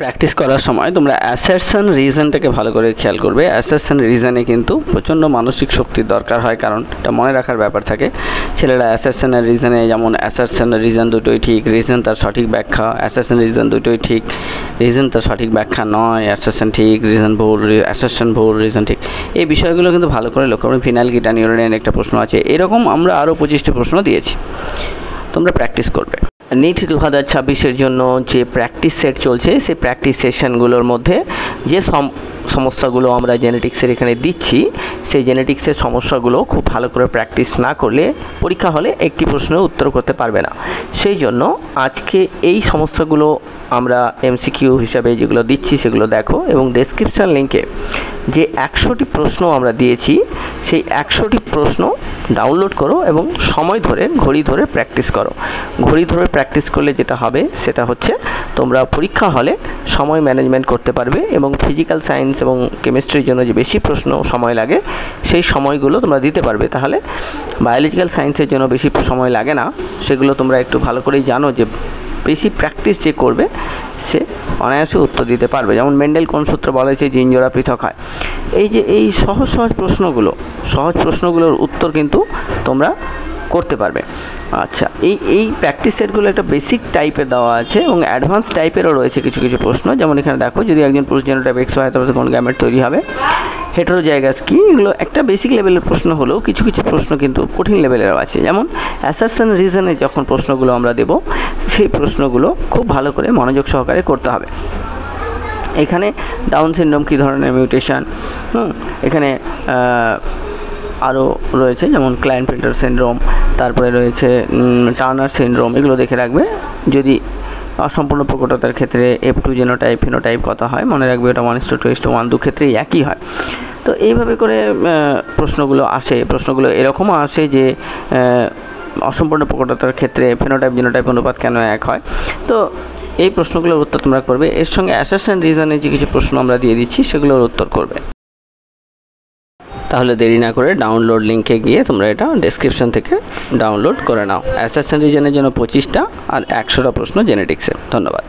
Practice করার সময় তোমরা অ্যাসারশন রিজনটাকে ভালো করে খেয়াল করবে। অ্যাসারশন রিজনে কিন্তু প্রচণ্ড মানসিক শক্তির দরকার হয়, কারণ এটা মনে রাখার ব্যাপার থাকে। ছেলেরা অ্যাসারশনের রিজনে যেমন অ্যাসারশন রিজন দুটোই ঠিক, রিজন তার সঠিক ব্যাখ্যা, অ্যাসারশন রিজন দুটোই ঠিক, রিজন তার সঠিক ব্যাখ্যা নয়, অ্যাসারশন ঠিক, রিজন ভুল, অ্যাসারশন ভুল, রিজন ঠিক। এই বিষয়গুলো কিন্তু ভালো করে লক্ষ্য করবে। ফিনাইল গিটা নিউরোনিয়ান একটা প্রশ্ন আছে, এরকম আমরা আরও 25টি প্রশ্ন দিয়েছি, তোমরা প্র্যাকটিস করবে। নিট 2026-এর জন্য যে প্র্যাকটিস সেট চলছে, সেই প্র্যাকটিস সেশনগুলোর মধ্যে যে সমস্যাগুলো আমরা জেনেটিক্সের এখানে দিচ্ছি, সেই জেনেটিক্সের সমস্যাগুলো খুব ভালো করে প্র্যাকটিস না করলে পরীক্ষা হলে একটি প্রশ্নের উত্তর করতে পারবে না। সেই জন্য আজকে এই সমস্যাগুলো আমরা এমসিকিউ হিসাবে যেগুলো দিচ্ছি সেগুলো দেখো, এবং ডেসক্রিপশান লিঙ্কে যে 100টি প্রশ্ন আমরা দিয়েছি সেই 100টি প্রশ্ন ডাউনলোড করো এবং সময় ধরে ঘড়ি ধরে প্র্যাকটিস করো। ঘড়ি ধরে প্র্যাকটিস করলে যেটা হবে সেটা হচ্ছে তোমরা পরীক্ষা হলে সময় ম্যানেজমেন্ট করতে পারবে, এবং ফিজিক্যাল সায়েন্স এবং কেমিস্ট্রির জন্য যে বেশি প্রশ্ন সময় লাগে সেই সময়গুলো তোমরা দিতে পারবে। তাহলে বায়োলজিক্যাল সায়েন্সের জন্য বেশি সময় লাগে না, সেগুলো তোমরা একটু ভালো করেই জানো যে বেশি প্র্যাকটিস যে করবে সে অনায়াসে উত্তর দিতে পারবে। যেমন মেন্ডেল কোন সূত্র বলেছে জিন জোড়া পৃথক হয়, এই যে এই সহজ প্রশ্নগুলোর উত্তর কিন্তু তোমরা করতে পারবে। আচ্ছা, এই প্র্যাকটিস সেটগুলো একটা বেসিক টাইপের দেওয়া আছে এবং অ্যাডভান্স টাইপেরও রয়েছে কিছু কিছু প্রশ্ন। যেমন এখানে দেখো, যদি একজন পুরুষ জেনোটাইপ এক্স হয় তবে কোন গ্যামেট তৈরি হবে, হেটেরোজাইগাস কি, এগুলো একটা বেসিক লেভেলের প্রশ্ন হলেও কিছু কিছু প্রশ্ন কিন্তু কঠিন লেভেলেরও আছে। যেমন অ্যাসারশন রিজনে যখন প্রশ্নগুলো আমরা দেব, সেই প্রশ্নগুলো খুব ভালো করে মনোযোগ সহকারে করতে হবে। এখানে ডাউন সিনড্রোম কী ধরনের মিউটেশন, এখানে আরও রয়েছে যেমন ক্লাইনফেল্টার সিনড্রোম, তারপরে রয়েছে টার্নার সিনড্রোম, এগুলো দেখে রাখবে। যদি অসম্পূর্ণ প্রকটতার ক্ষেত্রে F2 জেনোটাইপ ফিনোটাইপ কত হয়, মনে রাখবে এটা 1:2:1 দু ক্ষেত্রেই একই হয়। তো এইভাবে করে প্রশ্নগুলো আসে। প্রশ্নগুলো এরকমও আসে যে অসম্পূর্ণ প্রকটতার ক্ষেত্রে ফিনোটাইপ জেনোটাইপ অনুপাত কেন এক হয়। তো এই প্রশ্নগুলোর উত্তর তোমরা করবে। এর সঙ্গে অ্যাসারশন রিজনে যে কিছু প্রশ্ন আমরা দিয়ে দিচ্ছি সেগুলোর উত্তর করবে। তাহলে দেরি না করে ডাউনলোড লিঙ্কে গিয়ে তোমরা এটা ডেসক্রিপশন থেকে ডাউনলোড করে নাও। অ্যাসারশন রিজনের জন্য 25টা আর 100টা প্রশ্ন জেনেটিক্সের। ধন্যবাদ।